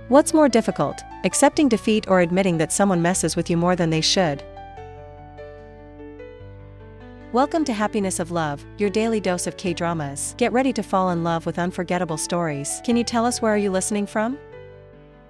What's more difficult, accepting defeat or admitting that someone messes with you more than they should? Welcome to Happiness of Love, your daily dose of K-dramas. Get ready to fall in love with unforgettable stories. Can you tell us where are you listening from?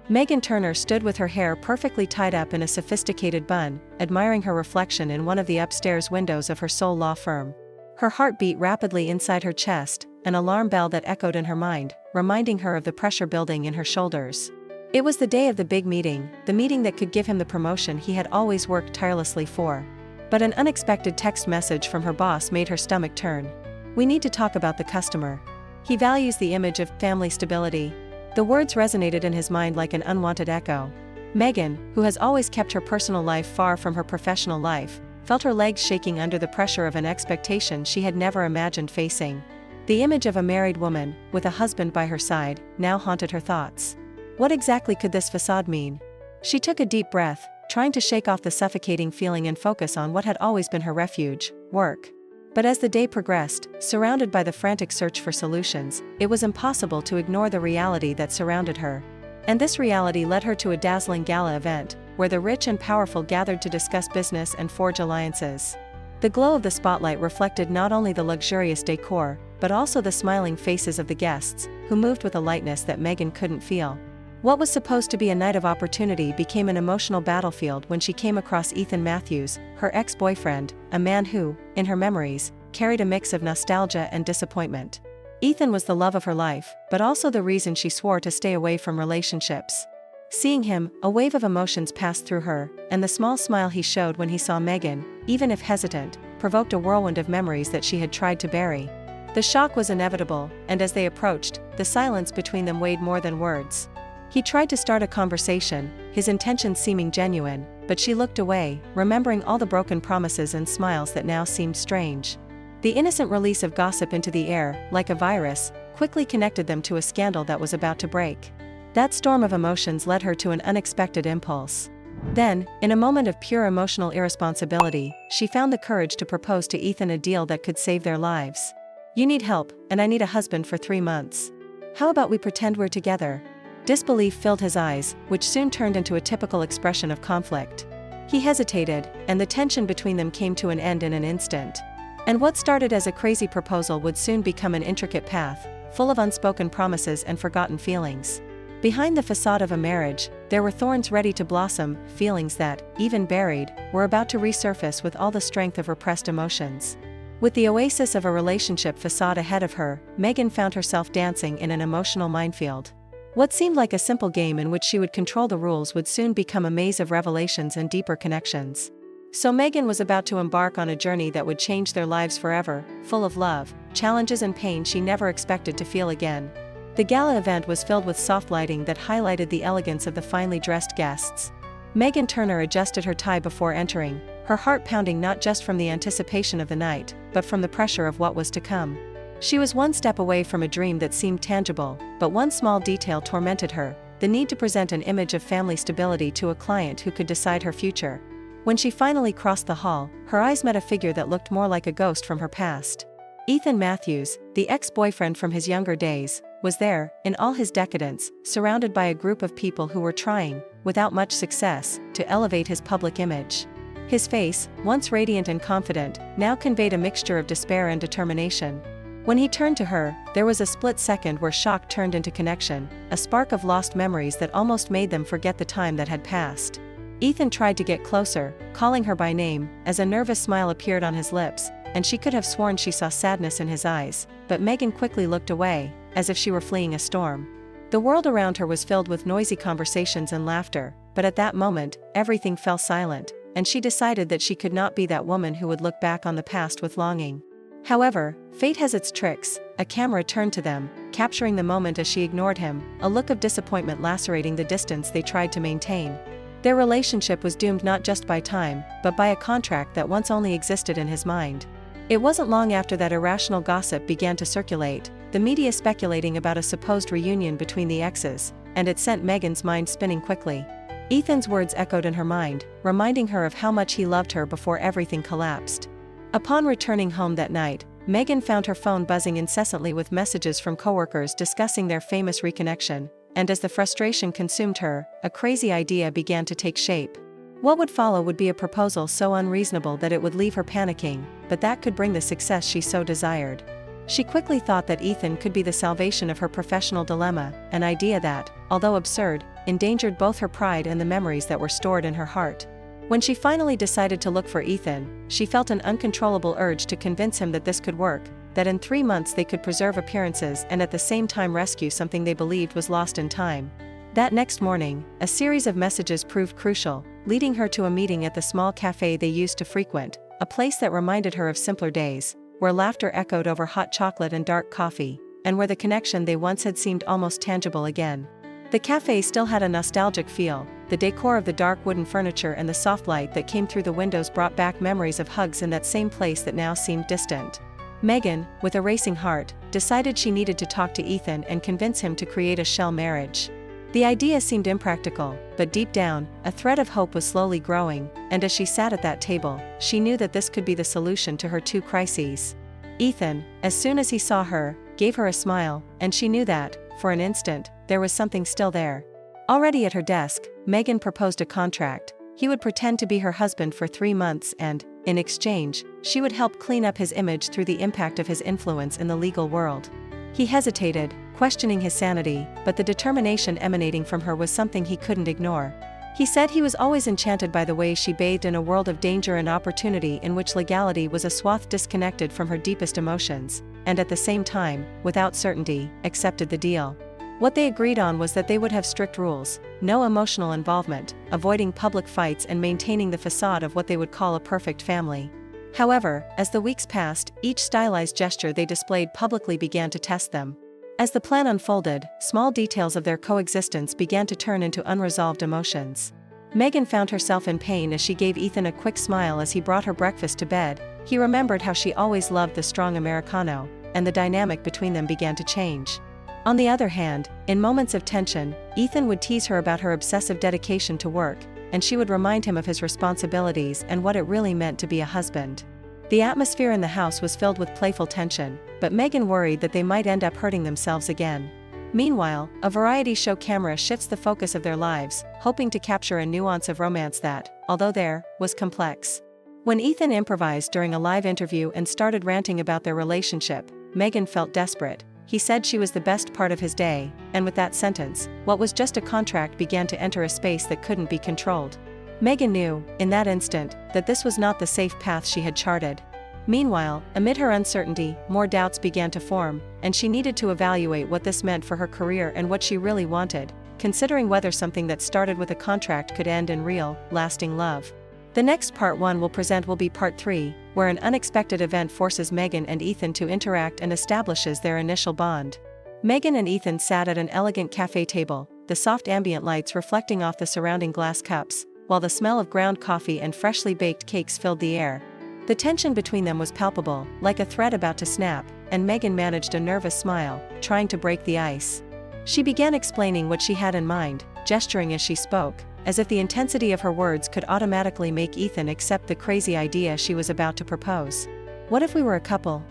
Meghan Turner stood with her hair perfectly tied up in a sophisticated bun, admiring her reflection in one of the upstairs windows of her Seoul law firm. Her heart beat rapidly inside her chest, an alarm bell that echoed in her mind, reminding her of the pressure building in her shoulders. It was the day of the big meeting, the meeting that could give him the promotion he had always worked tirelessly for. But an unexpected text message from her boss made her stomach turn. "We need to talk about the customer. He values the image of family stability." The words resonated in his mind like an unwanted echo. Meghan, who has always kept her personal life far from her professional life, felt her legs shaking under the pressure of an expectation she had never imagined facing. The image of a married woman, with a husband by her side, now haunted her thoughts. What exactly could this facade mean? She took a deep breath, trying to shake off the suffocating feeling and focus on what had always been her refuge, work. But as the day progressed, surrounded by the frantic search for solutions, it was impossible to ignore the reality that surrounded her. And this reality led her to a dazzling gala event, where the rich and powerful gathered to discuss business and forge alliances. The glow of the spotlight reflected not only the luxurious decor, but also the smiling faces of the guests, who moved with a lightness that Meghan couldn't feel. What was supposed to be a night of opportunity became an emotional battlefield when she came across Ethan Matthews, her ex-boyfriend, a man who, in her memories, carried a mix of nostalgia and disappointment. Ethan was the love of her life, but also the reason she swore to stay away from relationships. Seeing him, a wave of emotions passed through her, and the small smile he showed when he saw Meghan, even if hesitant, provoked a whirlwind of memories that she had tried to bury. The shock was inevitable, and as they approached, the silence between them weighed more than words. He tried to start a conversation, his intentions seeming genuine, but she looked away, remembering all the broken promises and smiles that now seemed strange. The innocent release of gossip into the air, like a virus, quickly connected them to a scandal that was about to break. That storm of emotions led her to an unexpected impulse. Then, in a moment of pure emotional irresponsibility, she found the courage to propose to Ethan a deal that could save their lives. "You need help, and I need a husband for 3 months. How about we pretend we're together?" Disbelief filled his eyes, which soon turned into a typical expression of conflict. He hesitated, and the tension between them came to an end in an instant. And what started as a crazy proposal would soon become an intricate path, full of unspoken promises and forgotten feelings. Behind the facade of a marriage, there were thorns ready to blossom, feelings that, even buried, were about to resurface with all the strength of repressed emotions. With the oasis of a relationship facade ahead of her, Meghan found herself dancing in an emotional minefield. What seemed like a simple game in which she would control the rules would soon become a maze of revelations and deeper connections. So Meghan was about to embark on a journey that would change their lives forever, full of love, challenges and pain she never expected to feel again. The gala event was filled with soft lighting that highlighted the elegance of the finely dressed guests. Meghan Turner adjusted her tie before entering, her heart pounding not just from the anticipation of the night, but from the pressure of what was to come. She was one step away from a dream that seemed tangible, but one small detail tormented her: the need to present an image of family stability to a client who could decide her future. When she finally crossed the hall, her eyes met a figure that looked more like a ghost from her past. Ethan Matthews, the ex-boyfriend from his younger days, was there, in all his decadence, surrounded by a group of people who were trying, without much success, to elevate his public image. His face, once radiant and confident, now conveyed a mixture of despair and determination. When he turned to her, there was a split second where shock turned into connection, a spark of lost memories that almost made them forget the time that had passed. Ethan tried to get closer, calling her by name, as a nervous smile appeared on his lips, and she could have sworn she saw sadness in his eyes, but Meghan quickly looked away, as if she were fleeing a storm. The world around her was filled with noisy conversations and laughter, but at that moment, everything fell silent, and she decided that she could not be that woman who would look back on the past with longing. However, fate has its tricks. A camera turned to them, capturing the moment as she ignored him, a look of disappointment lacerating the distance they tried to maintain. Their relationship was doomed not just by time, but by a contract that once only existed in his mind. It wasn't long after that irrational gossip began to circulate, the media speculating about a supposed reunion between the exes, and it sent Meghan's mind spinning quickly. Ethan's words echoed in her mind, reminding her of how much he loved her before everything collapsed. Upon returning home that night, Meghan found her phone buzzing incessantly with messages from coworkers discussing their famous reconnection, and as the frustration consumed her, a crazy idea began to take shape. What would follow would be a proposal so unreasonable that it would leave her panicking, but that could bring the success she so desired. She quickly thought that Ethan could be the salvation of her professional dilemma, an idea that, although absurd, endangered both her pride and the memories that were stored in her heart. When she finally decided to look for Ethan, she felt an uncontrollable urge to convince him that this could work, that in 3 months they could preserve appearances and at the same time rescue something they believed was lost in time. That next morning, a series of messages proved crucial, leading her to a meeting at the small cafe they used to frequent, a place that reminded her of simpler days, where laughter echoed over hot chocolate and dark coffee, and where the connection they once had seemed almost tangible again. The cafe still had a nostalgic feel, the decor of the dark wooden furniture and the soft light that came through the windows brought back memories of hugs in that same place that now seemed distant. Megan, with a racing heart, decided she needed to talk to Ethan and convince him to create a shell marriage. The idea seemed impractical, but deep down, a thread of hope was slowly growing, and as she sat at that table, she knew that this could be the solution to her 2 crises. Ethan, as soon as he saw her, gave her a smile, and she knew that, for an instant, there was something still there. Already at her desk, Megan proposed a contract. He would pretend to be her husband for 3 months and, in exchange, she would help clean up his image through the impact of his influence in the legal world. He hesitated, questioning his sanity, but the determination emanating from her was something he couldn't ignore. He said he was always enchanted by the way she bathed in a world of danger and opportunity in which legality was a swath disconnected from her deepest emotions, and at the same time, without certainty, accepted the deal. What they agreed on was that they would have strict rules, no emotional involvement, avoiding public fights and maintaining the facade of what they would call a perfect family. However, as the weeks passed, each stylized gesture they displayed publicly began to test them. As the plan unfolded, small details of their coexistence began to turn into unresolved emotions. Megan found herself in pain as she gave Ethan a quick smile as he brought her breakfast to bed. He remembered how she always loved the strong Americano, and the dynamic between them began to change. On the other hand, in moments of tension, Ethan would tease her about her obsessive dedication to work, and she would remind him of his responsibilities and what it really meant to be a husband. The atmosphere in the house was filled with playful tension, but Megan worried that they might end up hurting themselves again. Meanwhile, a variety show camera shifts the focus of their lives, hoping to capture a nuance of romance that, although there, was complex. When Ethan improvised during a live interview and started ranting about their relationship, Megan felt desperate. He said she was the best part of his day, and with that sentence, what was just a contract began to enter a space that couldn't be controlled. Megan knew, in that instant, that this was not the safe path she had charted. Meanwhile, amid her uncertainty, more doubts began to form, and she needed to evaluate what this meant for her career and what she really wanted, considering whether something that started with a contract could end in real, lasting love. The next part 1 will be part 3, where an unexpected event forces Megan and Ethan to interact and establishes their initial bond. Megan and Ethan sat at an elegant cafe table, the soft ambient lights reflecting off the surrounding glass cups, while the smell of ground coffee and freshly baked cakes filled the air. The tension between them was palpable, like a thread about to snap, and Megan managed a nervous smile, trying to break the ice. She began explaining what she had in mind, gesturing as she spoke, as if the intensity of her words could automatically make Ethan accept the crazy idea she was about to propose. "What if we were a couple,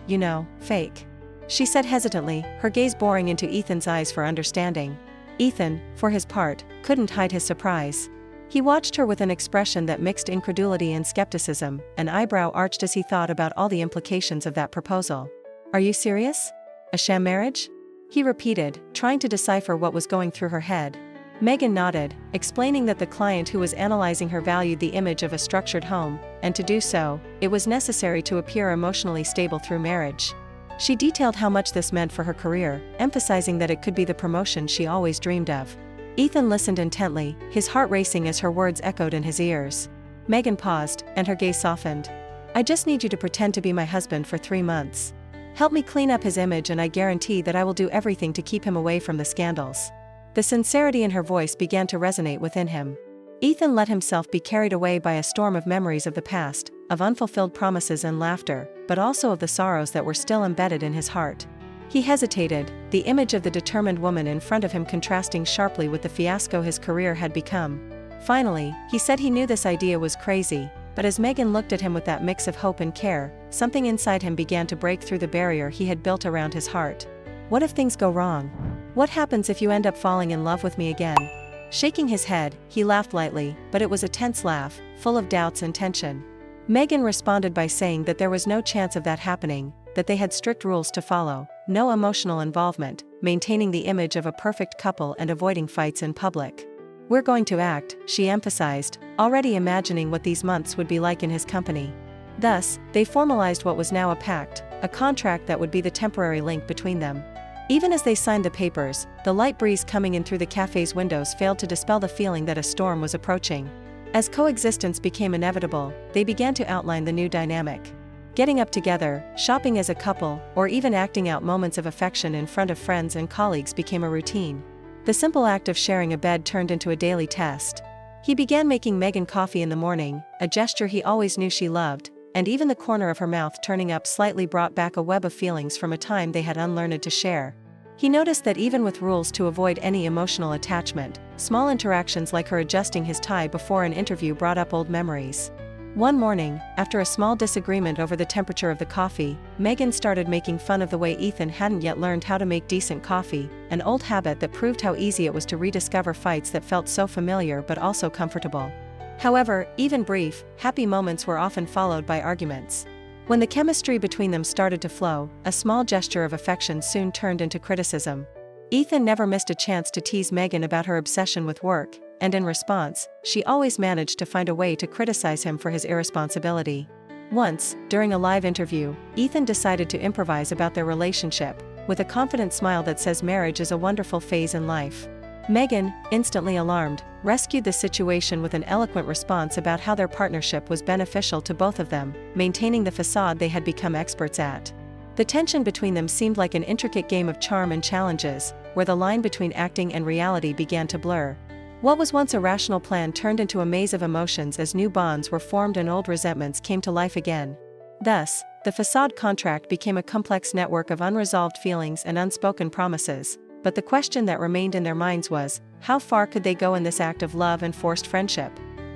fake?" she said hesitantly, her gaze boring into Ethan's eyes for understanding. Ethan, for his part, couldn't hide his surprise. He watched her with an expression that mixed incredulity and skepticism, an eyebrow arched as he thought about all the implications of that proposal. "Are you serious? A sham marriage?" he repeated, trying to decipher what was going through her head. Megan nodded, explaining that the client who was analyzing her valued the image of a structured home, and to do so, it was necessary to appear emotionally stable through marriage. She detailed how much this meant for her career, emphasizing that it could be the promotion she always dreamed of. Ethan listened intently, his heart racing as her words echoed in his ears. Megan paused, and her gaze softened. "I just need you to pretend to be my husband for 3 months. Help me clean up his image and I guarantee that I will do everything to keep him away from the scandals." The sincerity in her voice began to resonate within him. Ethan let himself be carried away by a storm of memories of the past, of unfulfilled promises and laughter, but also of the sorrows that were still embedded in his heart. He hesitated, the image of the determined woman in front of him contrasting sharply with the fiasco his career had become. Finally, he said he knew this idea was crazy, but as Megan looked at him with that mix of hope and care, something inside him began to break through the barrier he had built around his heart. What if things go wrong? What happens if you end up falling in love with me again? Shaking his head, he laughed lightly, but it was a tense laugh, full of doubts and tension. Megan responded by saying that there was no chance of that happening, that they had strict rules to follow, no emotional involvement, maintaining the image of a perfect couple and avoiding fights in public. "We're going to act," she emphasized, already imagining what these months would be like in his company. Thus, they formalized what was now a pact, a contract that would be the temporary link between them. Even as they signed the papers, the light breeze coming in through the cafe's windows failed to dispel the feeling that a storm was approaching. As coexistence became inevitable, they began to outline the new dynamic. Getting up together, shopping as a couple, or even acting out moments of affection in front of friends and colleagues became a routine. The simple act of sharing a bed turned into a daily test. He began making Megan coffee in the morning, a gesture he always knew she loved, and even the corner of her mouth turning up slightly brought back a web of feelings from a time they had unlearned to share. He noticed that even with rules to avoid any emotional attachment, small interactions like her adjusting his tie before an interview brought up old memories. One morning, after a small disagreement over the temperature of the coffee, Megan started making fun of the way Ethan hadn't yet learned how to make decent coffee, an old habit that proved how easy it was to rediscover fights that felt so familiar but also comfortable. However, even brief, happy moments were often followed by arguments. When the chemistry between them started to flow, a small gesture of affection soon turned into criticism. Ethan never missed a chance to tease Megan about her obsession with work, and in response, she always managed to find a way to criticize him for his irresponsibility. Once, during a live interview, Ethan decided to improvise about their relationship, with a confident smile that says marriage is a wonderful phase in life. Megan, instantly alarmed, rescued the situation with an eloquent response about how their partnership was beneficial to both of them, maintaining the facade they had become experts at. The tension between them seemed like an intricate game of charm and challenges, where the line between acting and reality began to blur. What was once a rational plan turned into a maze of emotions as new bonds were formed and old resentments came to life again. Thus, the facade contract became a complex network of unresolved feelings and unspoken promises, but the question that remained in their minds was, how far could they go in this act of love and forced friendship?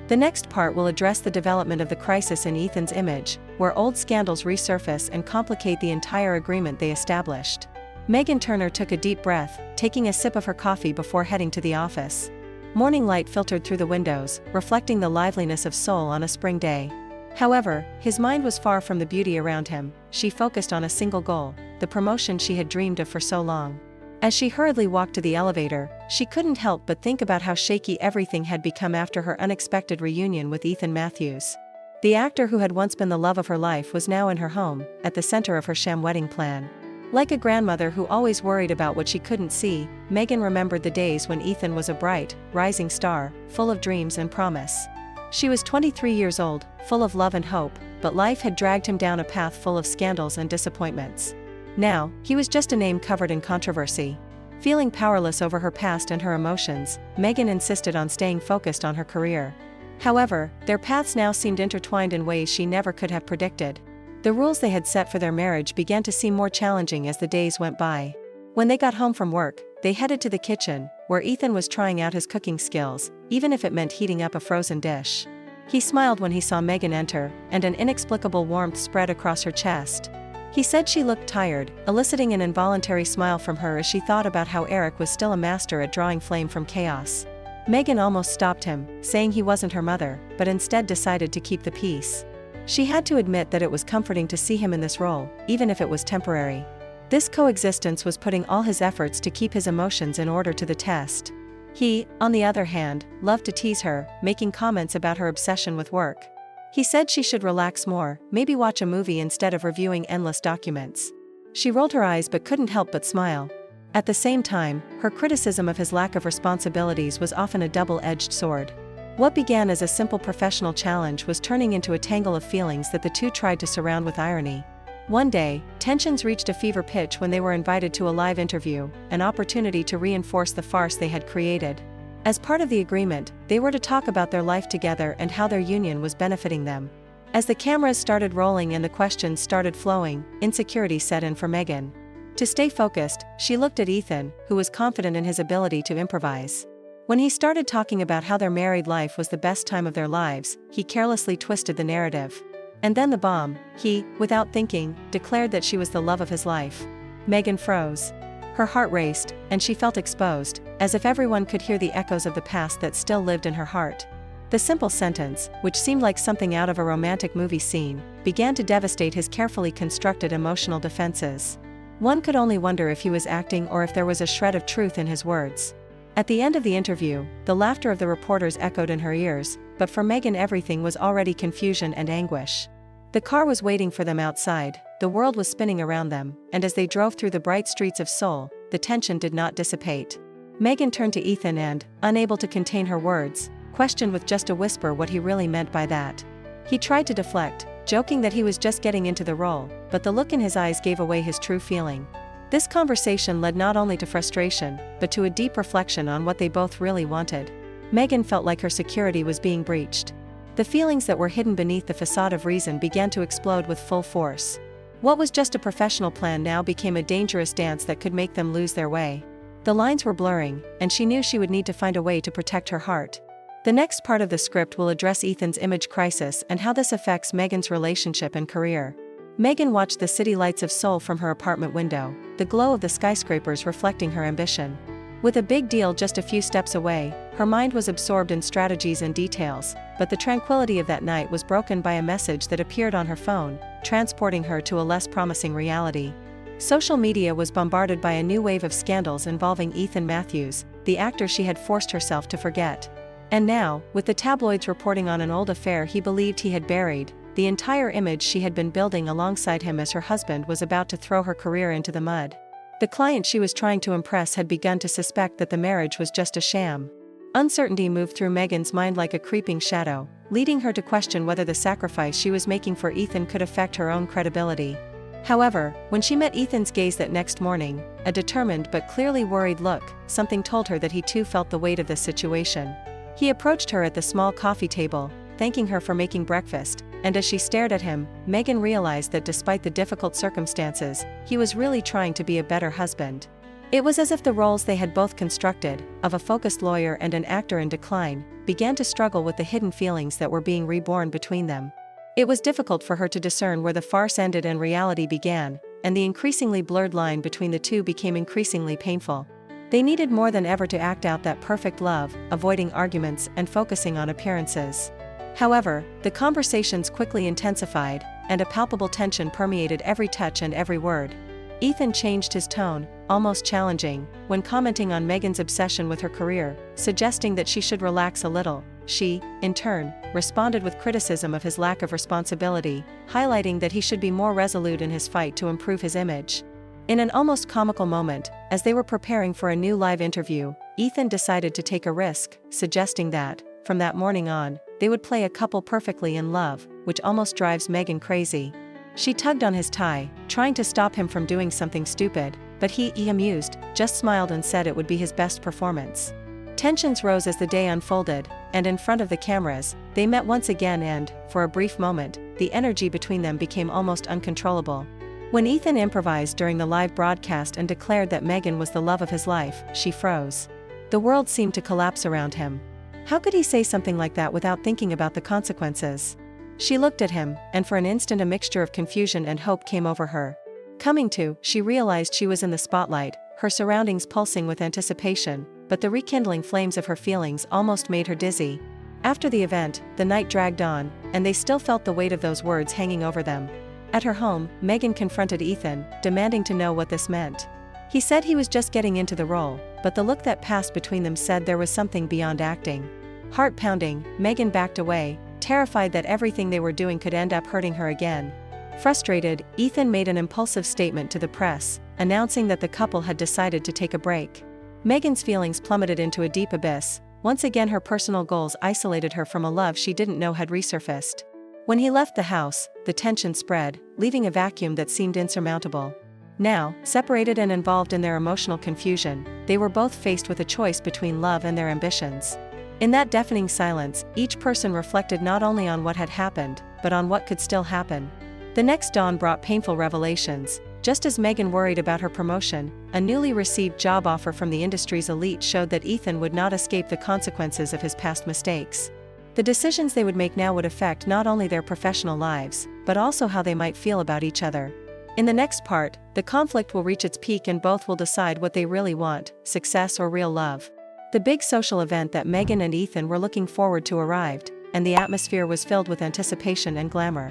The next part will address the development of the crisis in Ethan's image, where old scandals resurface and complicate the entire agreement they established. Megan Turner took a deep breath, taking a sip of her coffee before heading to the office. Morning light filtered through the windows, reflecting the liveliness of soul on a spring day. However, his mind was far from the beauty around him. She focused on a single goal, the promotion she had dreamed of for so long. As she hurriedly walked to the elevator, she couldn't help but think about how shaky everything had become after her unexpected reunion with Ethan Matthews. The actor who had once been the love of her life was now in her home, at the center of her sham wedding plan. Like a grandmother who always worried about what she couldn't see, Megan remembered the days when Ethan was a bright, rising star, full of dreams and promise. She was 23 years old, full of love and hope, but life had dragged him down a path full of scandals and disappointments. Now, he was just a name covered in controversy. Feeling powerless over her past and her emotions, Megan insisted on staying focused on her career. However, their paths now seemed intertwined in ways she never could have predicted. The rules they had set for their marriage began to seem more challenging as the days went by. When they got home from work, they headed to the kitchen, where Ethan was trying out his cooking skills, even if it meant heating up a frozen dish. He smiled when he saw Megan enter, and an inexplicable warmth spread across her chest. He said she looked tired, eliciting an involuntary smile from her as she thought about how Eric was still a master at drawing flame from chaos. Megan almost stopped him, saying he wasn't her mother, but instead decided to keep the peace. She had to admit that it was comforting to see him in this role, even if it was temporary. This coexistence was putting all his efforts to keep his emotions in order to the test. He, on the other hand, loved to tease her, making comments about her obsession with work. He said she should relax more, maybe watch a movie instead of reviewing endless documents. She rolled her eyes but couldn't help but smile. At the same time, her criticism of his lack of responsibilities was often a double-edged sword. What began as a simple professional challenge was turning into a tangle of feelings that the two tried to surround with irony. One day, tensions reached a fever pitch when they were invited to a live interview, an opportunity to reinforce the farce they had created. As part of the agreement, they were to talk about their life together and how their union was benefiting them. As the cameras started rolling and the questions started flowing, insecurity set in for Megan. To stay focused, she looked at Ethan, who was confident in his ability to improvise. When he started talking about how their married life was the best time of their lives, he carelessly twisted the narrative. And then the bomb, he, without thinking, declared that she was the love of his life. Megan froze. Her heart raced, and she felt exposed, as if everyone could hear the echoes of the past that still lived in her heart. The simple sentence, which seemed like something out of a romantic movie scene, began to devastate his carefully constructed emotional defenses. One could only wonder if he was acting or if there was a shred of truth in his words. At the end of the interview, the laughter of the reporters echoed in her ears, but for Megan everything was already confusion and anguish. The car was waiting for them outside, the world was spinning around them, and as they drove through the bright streets of Seoul, the tension did not dissipate. Megan turned to Ethan and, unable to contain her words, questioned with just a whisper what he really meant by that. He tried to deflect, joking that he was just getting into the role, but the look in his eyes gave away his true feeling. This conversation led not only to frustration, but to a deep reflection on what they both really wanted. Megan felt like her security was being breached. The feelings that were hidden beneath the facade of reason began to explode with full force. What was just a professional plan now became a dangerous dance that could make them lose their way. The lines were blurring, and she knew she would need to find a way to protect her heart. The next part of the script will address Ethan's image crisis and how this affects Megan's relationship and career. Megan watched the city lights of Seoul from her apartment window, the glow of the skyscrapers reflecting her ambition. With a big deal just a few steps away, her mind was absorbed in strategies and details, but the tranquility of that night was broken by a message that appeared on her phone, transporting her to a less promising reality. Social media was bombarded by a new wave of scandals involving Ethan Matthews, the actor she had forced herself to forget. And now, with the tabloids reporting on an old affair he believed he had buried, the entire image she had been building alongside him as her husband was about to throw her career into the mud. The client she was trying to impress had begun to suspect that the marriage was just a sham. Uncertainty moved through Megan's mind like a creeping shadow, leading her to question whether the sacrifice she was making for Ethan could affect her own credibility. However, when she met Ethan's gaze that next morning, a determined but clearly worried look, something told her that he too felt the weight of this situation. He approached her at the small coffee table, thanking her for making breakfast, and as she stared at him, Megan realized that despite the difficult circumstances, he was really trying to be a better husband. It was as if the roles they had both constructed, of a focused lawyer and an actor in decline, began to struggle with the hidden feelings that were being reborn between them. It was difficult for her to discern where the farce ended and reality began, and the increasingly blurred line between the two became increasingly painful. They needed more than ever to act out that perfect love, avoiding arguments and focusing on appearances. However, the conversations quickly intensified, and a palpable tension permeated every touch and every word. Ethan changed his tone, almost challenging, when commenting on Megan's obsession with her career, suggesting that she should relax a little. She, in turn, responded with criticism of his lack of responsibility, highlighting that he should be more resolute in his fight to improve his image. In an almost comical moment, as they were preparing for a new live interview, Ethan decided to take a risk, suggesting that, from that morning on, they would play a couple perfectly in love, which almost drives Megan crazy. She tugged on his tie, trying to stop him from doing something stupid, but he, amused, just smiled and said it would be his best performance. Tensions rose as the day unfolded, and in front of the cameras, they met once again and, for a brief moment, the energy between them became almost uncontrollable. When Ethan improvised during the live broadcast and declared that Megan was the love of his life, she froze. The world seemed to collapse around him. How could he say something like that without thinking about the consequences? She looked at him, and for an instant a mixture of confusion and hope came over her. Coming to, she realized she was in the spotlight, her surroundings pulsing with anticipation, but the rekindling flames of her feelings almost made her dizzy. After the event, the night dragged on, and they still felt the weight of those words hanging over them. At her home, Megan confronted Ethan, demanding to know what this meant. He said he was just getting into the role, but the look that passed between them said there was something beyond acting. Heart pounding, Megan backed away, terrified that everything they were doing could end up hurting her again. Frustrated, Ethan made an impulsive statement to the press, announcing that the couple had decided to take a break. Megan's feelings plummeted into a deep abyss. Once again her personal goals isolated her from a love she didn't know had resurfaced. When he left the house, the tension spread, leaving a vacuum that seemed insurmountable. Now, separated and involved in their emotional confusion, they were both faced with a choice between love and their ambitions. In that deafening silence, each person reflected not only on what had happened, but on what could still happen. The next dawn brought painful revelations. Just as Megan worried about her promotion, a newly received job offer from the industry's elite showed that Ethan would not escape the consequences of his past mistakes. The decisions they would make now would affect not only their professional lives, but also how they might feel about each other. In the next part, the conflict will reach its peak and both will decide what they really want, success or real love. The big social event that Megan and Ethan were looking forward to arrived, and the atmosphere was filled with anticipation and glamour.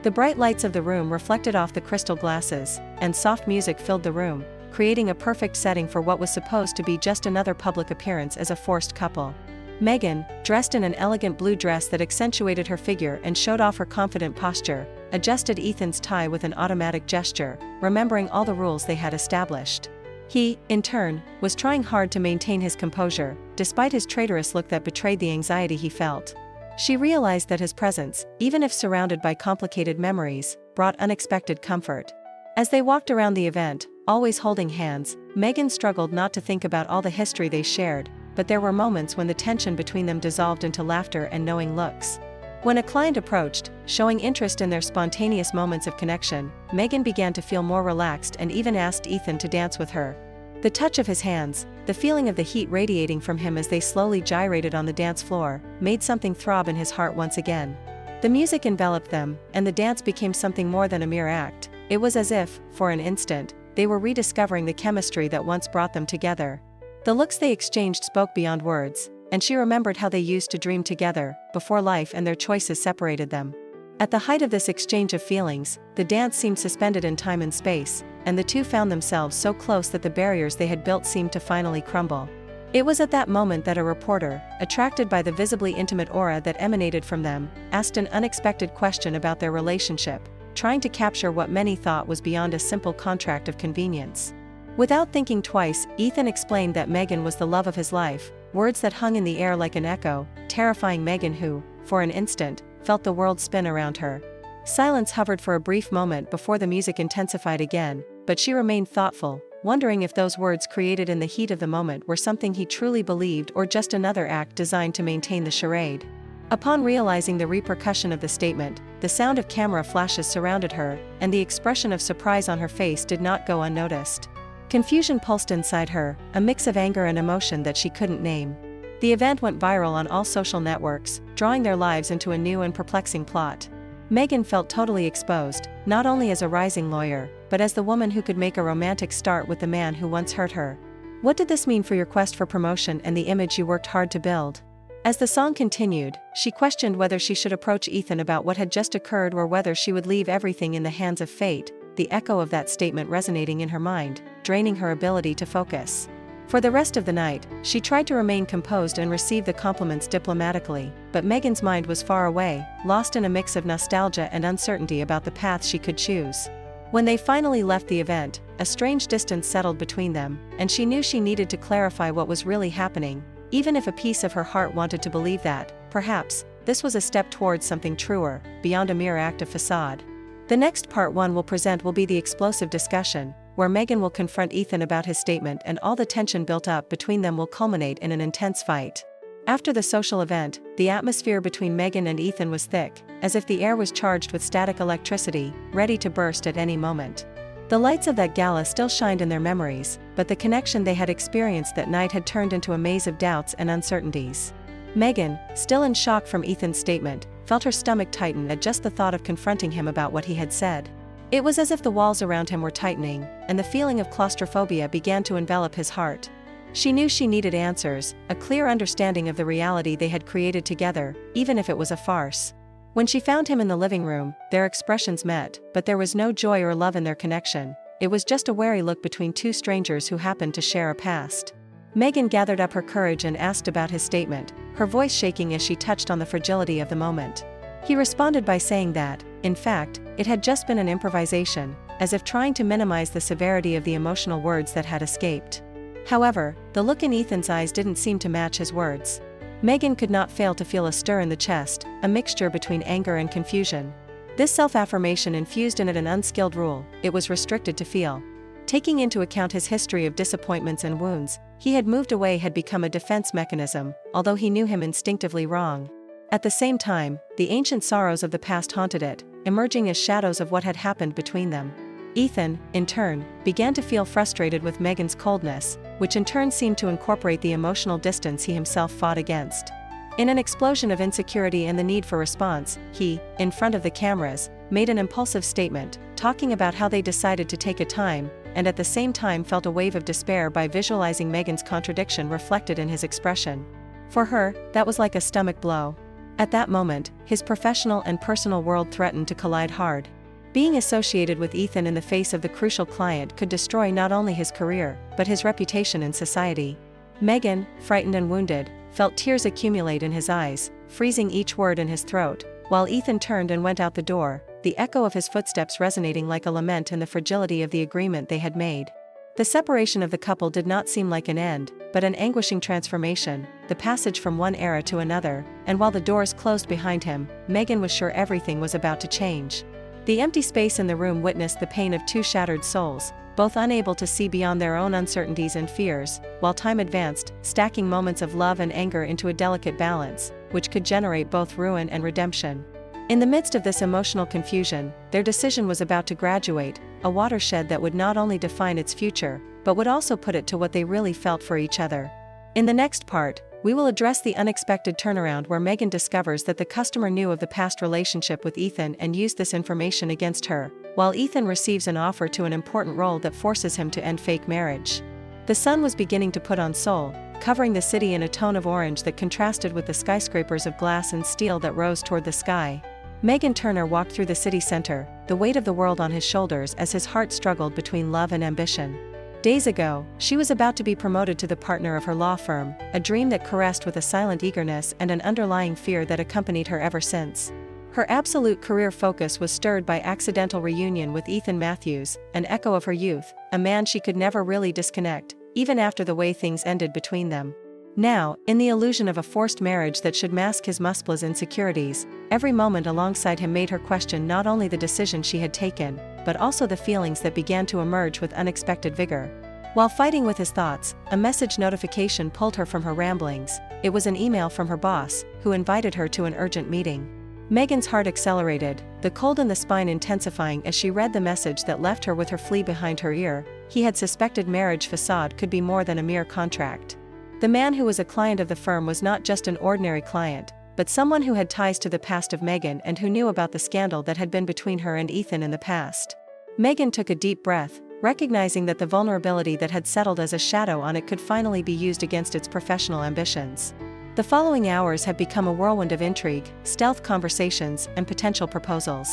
The bright lights of the room reflected off the crystal glasses, and soft music filled the room, creating a perfect setting for what was supposed to be just another public appearance as a forced couple. Megan, dressed in an elegant blue dress that accentuated her figure and showed off her confident posture, adjusted Ethan's tie with an automatic gesture, remembering all the rules they had established. He, in turn, was trying hard to maintain his composure, despite his traitorous look that betrayed the anxiety he felt. She realized that his presence, even if surrounded by complicated memories, brought unexpected comfort. As they walked around the event, always holding hands, Megan struggled not to think about all the history they shared, but there were moments when the tension between them dissolved into laughter and knowing looks. When a client approached, showing interest in their spontaneous moments of connection, Megan began to feel more relaxed and even asked Ethan to dance with her. The touch of his hands, the feeling of the heat radiating from him as they slowly gyrated on the dance floor, made something throb in his heart once again. The music enveloped them, and the dance became something more than a mere act. It was as if, for an instant, they were rediscovering the chemistry that once brought them together. The looks they exchanged spoke beyond words, and she remembered how they used to dream together, before life and their choices separated them. At the height of this exchange of feelings, the dance seemed suspended in time and space, and the two found themselves so close that the barriers they had built seemed to finally crumble. It was at that moment that a reporter, attracted by the visibly intimate aura that emanated from them, asked an unexpected question about their relationship, trying to capture what many thought was beyond a simple contract of convenience. Without thinking twice, Ethan explained that Megan was the love of his life, words that hung in the air like an echo, terrifying Megan who, for an instant, felt the world spin around her. Silence hovered for a brief moment before the music intensified again, but she remained thoughtful, wondering if those words created in the heat of the moment were something he truly believed or just another act designed to maintain the charade. Upon realizing the repercussion of the statement, the sound of camera flashes surrounded her, and the expression of surprise on her face did not go unnoticed. Confusion pulsed inside her, a mix of anger and emotion that she couldn't name. The event went viral on all social networks, drawing their lives into a new and perplexing plot. Megan felt totally exposed, not only as a rising lawyer, but as the woman who could make a romantic start with the man who once hurt her. What did this mean for your quest for promotion and the image you worked hard to build? As the song continued, she questioned whether she should approach Ethan about what had just occurred or whether she would leave everything in the hands of fate, the echo of that statement resonating in her mind, draining her ability to focus. For the rest of the night, she tried to remain composed and receive the compliments diplomatically, but Megan's mind was far away, lost in a mix of nostalgia and uncertainty about the path she could choose. When they finally left the event, a strange distance settled between them, and she knew she needed to clarify what was really happening, even if a piece of her heart wanted to believe that, perhaps, this was a step towards something truer, beyond a mere act of facade. The next part one will be the explosive discussion, where Megan will confront Ethan about his statement and all the tension built up between them will culminate in an intense fight. After the social event, the atmosphere between Megan and Ethan was thick, as if the air was charged with static electricity, ready to burst at any moment. The lights of that gala still shined in their memories, but the connection they had experienced that night had turned into a maze of doubts and uncertainties. Megan, still in shock from Ethan's statement, felt her stomach tighten at just the thought of confronting him about what he had said. It was as if the walls around him were tightening, and the feeling of claustrophobia began to envelop his heart. She knew she needed answers, a clear understanding of the reality they had created together, even if it was a farce. When she found him in the living room, their expressions met, but there was no joy or love in their connection. It was just a wary look between two strangers who happened to share a past. Megan gathered up her courage and asked about his statement, her voice shaking as she touched on the fragility of the moment. He responded by saying that, in fact, it had just been an improvisation, as if trying to minimize the severity of the emotional words that had escaped. However, the look in Ethan's eyes didn't seem to match his words. Megan could not fail to feel a stir in the chest, a mixture between anger and confusion. This self-affirmation infused in it an unskilled rule: it was restricted to feel. Taking into account his history of disappointments and wounds, he had moved away had become a defense mechanism, although he knew him instinctively wrong. At the same time, the ancient sorrows of the past haunted it, emerging as shadows of what had happened between them. Ethan, in turn, began to feel frustrated with Megan's coldness, which in turn seemed to incorporate the emotional distance he himself fought against. In an explosion of insecurity and the need for response, he, in front of the cameras, made an impulsive statement, talking about how they decided to take a time, and at the same time felt a wave of despair by visualizing Megan's contradiction reflected in his expression. For her, that was like a stomach blow. At that moment, his professional and personal world threatened to collide hard. Being associated with Ethan in the face of the crucial client could destroy not only his career, but his reputation in society. Megan, frightened and wounded, felt tears accumulate in his eyes, freezing each word in his throat, while Ethan turned and went out the door, the echo of his footsteps resonating like a lament in the fragility of the agreement they had made. The separation of the couple did not seem like an end, but an anguishing transformation, the passage from one era to another, and while the doors closed behind him, Megan was sure everything was about to change. The empty space in the room witnessed the pain of two shattered souls, both unable to see beyond their own uncertainties and fears, while time advanced, stacking moments of love and anger into a delicate balance, which could generate both ruin and redemption. In the midst of this emotional confusion, their decision was about to graduate, a watershed that would not only define its future, but would also put it to what they really felt for each other. In the next part, we will address the unexpected turnaround where Megan discovers that the customer knew of the past relationship with Ethan and used this information against her, while Ethan receives an offer to an important role that forces him to end fake marriage. The sun was beginning to put on Seoul, covering the city in a tone of orange that contrasted with the skyscrapers of glass and steel that rose toward the sky. Megan Turner walked through the city center, the weight of the world on his shoulders as his heart struggled between love and ambition. Days ago, she was about to be promoted to the partner of her law firm, a dream that caressed with a silent eagerness and an underlying fear that accompanied her ever since. Her absolute career focus was stirred by accidental reunion with Ethan Matthews, an echo of her youth, a man she could never really disconnect, even after the way things ended between them. Now, in the illusion of a forced marriage that should mask his muscled insecurities, every moment alongside him made her question not only the decision she had taken, but also the feelings that began to emerge with unexpected vigor. While fighting with his thoughts, a message notification pulled her from her ramblings. It was an email from her boss, who invited her to an urgent meeting. Megan's heart accelerated, the cold in the spine intensifying as she read the message that left her with her flea behind her ear. He had suspected marriage facade could be more than a mere contract. The man who was a client of the firm was not just an ordinary client, but someone who had ties to the past of Megan and who knew about the scandal that had been between her and Ethan in the past. Megan took a deep breath, recognizing that the vulnerability that had settled as a shadow on it could finally be used against its professional ambitions. The following hours had become a whirlwind of intrigue, stealth conversations, and potential proposals.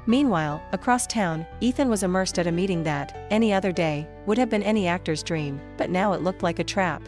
Meanwhile, across town, Ethan was immersed at a meeting that, any other day, would have been any actor's dream, but now it looked like a trap.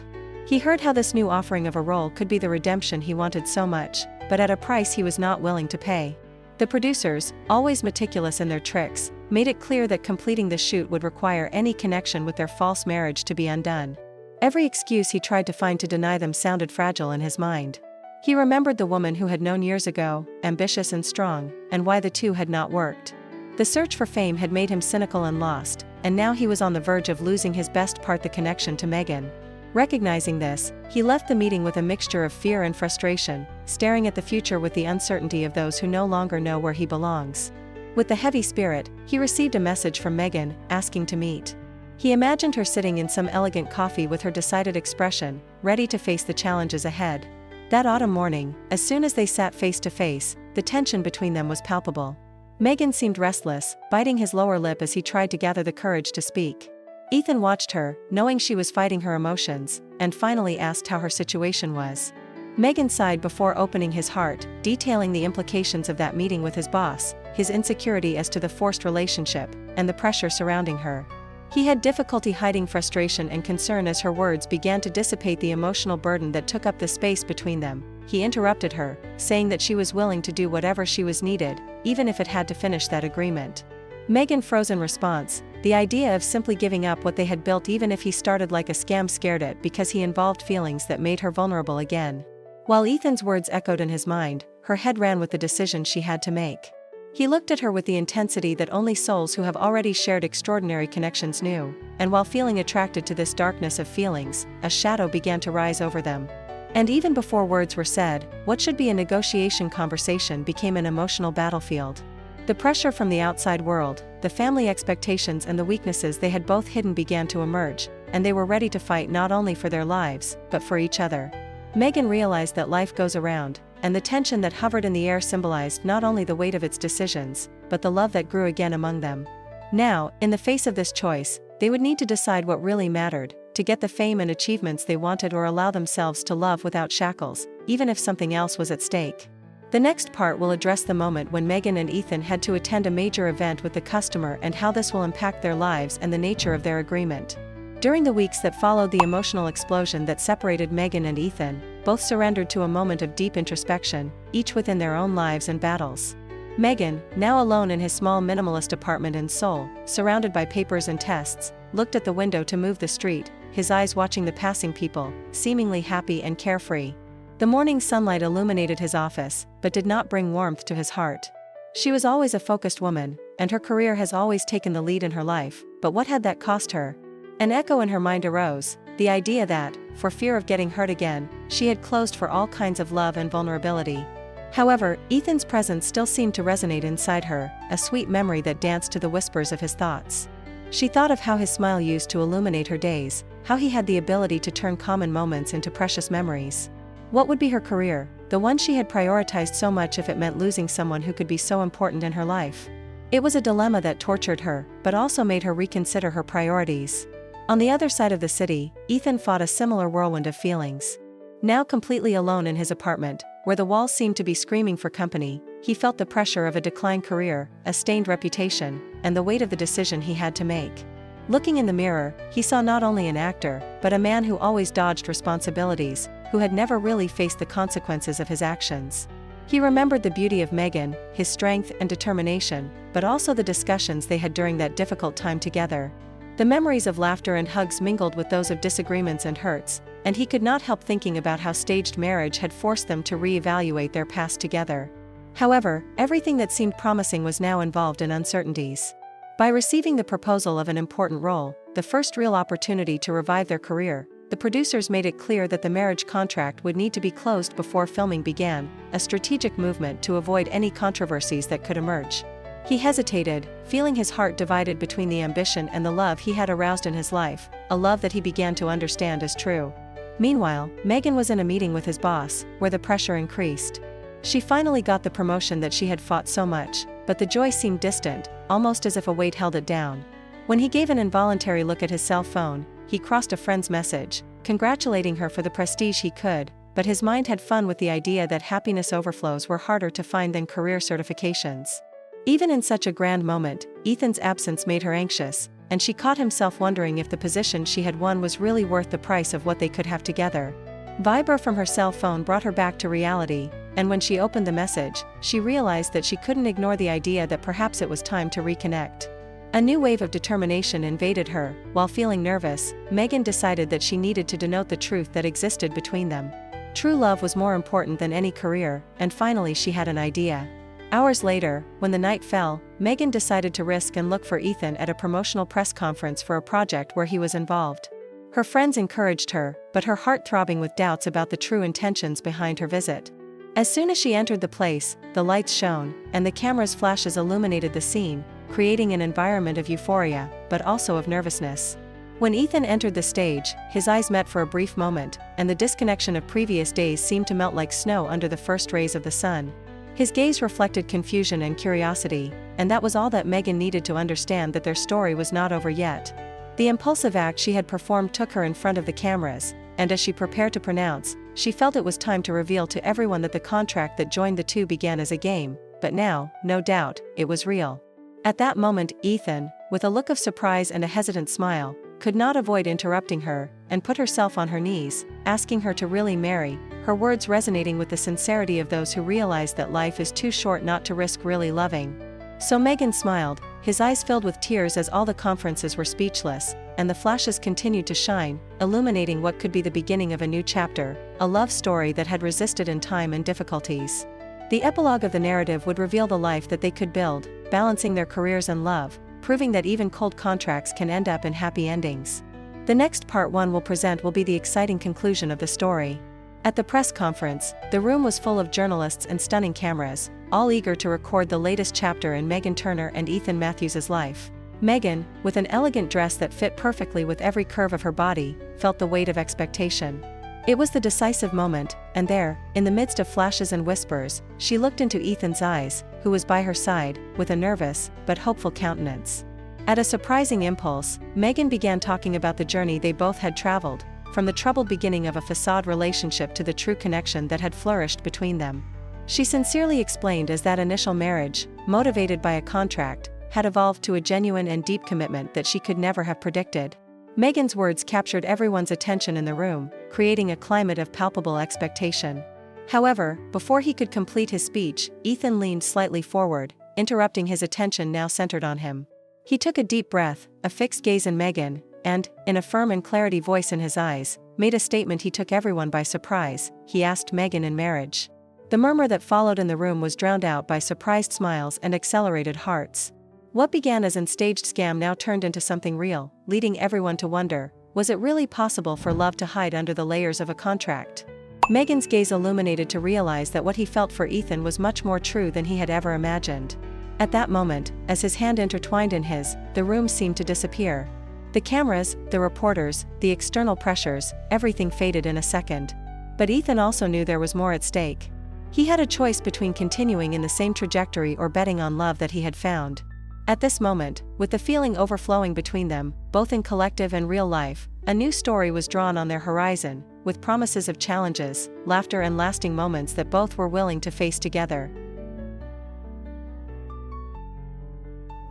He heard how this new offering of a role could be the redemption he wanted so much, but at a price he was not willing to pay. The producers, always meticulous in their tricks, made it clear that completing the shoot would require any connection with their false marriage to be undone. Every excuse he tried to find to deny them sounded fragile in his mind. He remembered the woman who had known years ago, ambitious and strong, and why the two had not worked. The search for fame had made him cynical and lost, and now he was on the verge of losing his best part, the connection to Megan. Recognizing this, he left the meeting with a mixture of fear and frustration, staring at the future with the uncertainty of those who no longer know where he belongs. With a heavy spirit, he received a message from Megan, asking to meet. He imagined her sitting in some elegant coffee with her decided expression, ready to face the challenges ahead. That autumn morning, as soon as they sat face to face, the tension between them was palpable. Megan seemed restless, biting his lower lip as he tried to gather the courage to speak. Ethan watched her, knowing she was fighting her emotions, and finally asked how her situation was. Megan sighed before opening his heart, detailing the implications of that meeting with his boss, his insecurity as to the forced relationship, and the pressure surrounding her. He had difficulty hiding frustration and concern as her words began to dissipate the emotional burden that took up the space between them. He interrupted her, saying that she was willing to do whatever she was needed, even if it had to finish that agreement. Megan froze in response. The idea of simply giving up what they had built even if he started like a scam scared it because he involved feelings that made her vulnerable again. While Ethan's words echoed in his mind, her head ran with the decision she had to make. He looked at her with the intensity that only souls who have already shared extraordinary connections knew, and while feeling attracted to this darkness of feelings, a shadow began to rise over them. And even before words were said, what should be a negotiation conversation became an emotional battlefield. The pressure from the outside world, the family expectations and the weaknesses they had both hidden began to emerge, and they were ready to fight not only for their lives, but for each other. Megan realized that life goes around, and the tension that hovered in the air symbolized not only the weight of its decisions, but the love that grew again among them. Now, in the face of this choice, they would need to decide what really mattered, to get the fame and achievements they wanted or allow themselves to love without shackles, even if something else was at stake. The next part will address the moment when Megan and Ethan had to attend a major event with the customer and how this will impact their lives and the nature of their agreement. During the weeks that followed the emotional explosion that separated Megan and Ethan, both surrendered to a moment of deep introspection, each within their own lives and battles. Megan, now alone in his small minimalist apartment in Seoul, surrounded by papers and tests, looked at the window to move the street, his eyes watching the passing people, seemingly happy and carefree. The morning sunlight illuminated his office, but did not bring warmth to his heart. She was always a focused woman, and her career has always taken the lead in her life, but what had that cost her? An echo in her mind arose, the idea that, for fear of getting hurt again, she had closed for all kinds of love and vulnerability. However, Ethan's presence still seemed to resonate inside her, a sweet memory that danced to the whispers of his thoughts. She thought of how his smile used to illuminate her days, how he had the ability to turn common moments into precious memories. What would be her career, the one she had prioritized so much, if it meant losing someone who could be so important in her life? It was a dilemma that tortured her, but also made her reconsider her priorities. On the other side of the city, Ethan fought a similar whirlwind of feelings. Now completely alone in his apartment, where the walls seemed to be screaming for company, he felt the pressure of a declined career, a stained reputation, and the weight of the decision he had to make. Looking in the mirror, he saw not only an actor, but a man who always dodged responsibilities, who had never really faced the consequences of his actions. He remembered the beauty of Megan, his strength and determination, but also the discussions they had during that difficult time together. The memories of laughter and hugs mingled with those of disagreements and hurts, and he could not help thinking about how staged marriage had forced them to re-evaluate their past together. However, everything that seemed promising was now involved in uncertainties. By receiving the proposal of an important role, the first real opportunity to revive their career, the producers made it clear that the marriage contract would need to be closed before filming began, a strategic movement to avoid any controversies that could emerge. He hesitated, feeling his heart divided between the ambition and the love he had aroused in his life, a love that he began to understand as true. Meanwhile, Megan was in a meeting with his boss, where the pressure increased. She finally got the promotion that she had fought so much, but the joy seemed distant, almost as if a weight held it down. When he gave an involuntary look at his cell phone, he crossed a friend's message, congratulating her for the prestige he could, but his mind had fun with the idea that happiness overflows were harder to find than career certifications. Even in such a grand moment, Ethan's absence made her anxious, and she caught himself wondering if the position she had won was really worth the price of what they could have together. Vibra from her cell phone brought her back to reality, and when she opened the message, she realized that she couldn't ignore the idea that perhaps it was time to reconnect. A new wave of determination invaded her. While feeling nervous, Megan decided that she needed to denote the truth that existed between them. True love was more important than any career, and finally she had an idea. Hours later, when the night fell, Megan decided to risk and look for Ethan at a promotional press conference for a project where he was involved. Her friends encouraged her, but her heart throbbing with doubts about the true intentions behind her visit. As soon as she entered the place, the lights shone, and the camera's flashes illuminated the scene, creating an environment of euphoria, but also of nervousness. When Ethan entered the stage, his eyes met for a brief moment, and the disconnection of previous days seemed to melt like snow under the first rays of the sun. His gaze reflected confusion and curiosity, and that was all that Megan needed to understand that their story was not over yet. The impulsive act she had performed took her in front of the cameras, and as she prepared to pronounce, she felt it was time to reveal to everyone that the contract that joined the two began as a game, but now, no doubt, it was real. At that moment, Ethan, with a look of surprise and a hesitant smile, could not avoid interrupting her, and put herself on her knees, asking her to really marry, her words resonating with the sincerity of those who realize that life is too short not to risk really loving. So Megan smiled, his eyes filled with tears as all the conferences were speechless, and the flashes continued to shine, illuminating what could be the beginning of a new chapter, a love story that had resisted in time and difficulties. The epilogue of the narrative would reveal the life that they could build, balancing their careers and love, proving that even cold contracts can end up in happy endings. The next part one will be the exciting conclusion of the story. At the press conference, the room was full of journalists and stunning cameras, all eager to record the latest chapter in Meghan Turner and Ethan Matthews' life. Meghan, with an elegant dress that fit perfectly with every curve of her body, felt the weight of expectation. It was the decisive moment, and there, in the midst of flashes and whispers, she looked into Ethan's eyes, who was by her side, with a nervous, but hopeful countenance. At a surprising impulse, Megan began talking about the journey they both had traveled, from the troubled beginning of a facade relationship to the true connection that had flourished between them. She sincerely explained as that initial marriage, motivated by a contract, had evolved to a genuine and deep commitment that she could never have predicted. Megan's words captured everyone's attention in the room, creating a climate of palpable expectation. However, before he could complete his speech, Ethan leaned slightly forward, interrupting his attention now centered on him. He took a deep breath, a fixed gaze on Megan, and, in a firm and clarity voice in his eyes, made a statement he took everyone by surprise. He asked Megan in marriage. The murmur that followed in the room was drowned out by surprised smiles and accelerated hearts. What began as an staged scam now turned into something real, leading everyone to wonder, was it really possible for love to hide under the layers of a contract? Megan's gaze illuminated to realize that what he felt for Ethan was much more true than he had ever imagined. At that moment, as his hand intertwined in his, the room seemed to disappear. The cameras, the reporters, the external pressures, everything faded in a second. But Ethan also knew there was more at stake. He had a choice between continuing in the same trajectory or betting on love that he had found. At this moment, with the feeling overflowing between them, both in collective and real life, a new story was drawn on their horizon, with promises of challenges, laughter and lasting moments that both were willing to face together.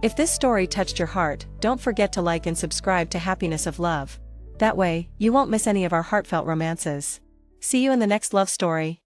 If this story touched your heart, don't forget to like and subscribe to Happiness of Love. That way, you won't miss any of our heartfelt romances. See you in the next love story.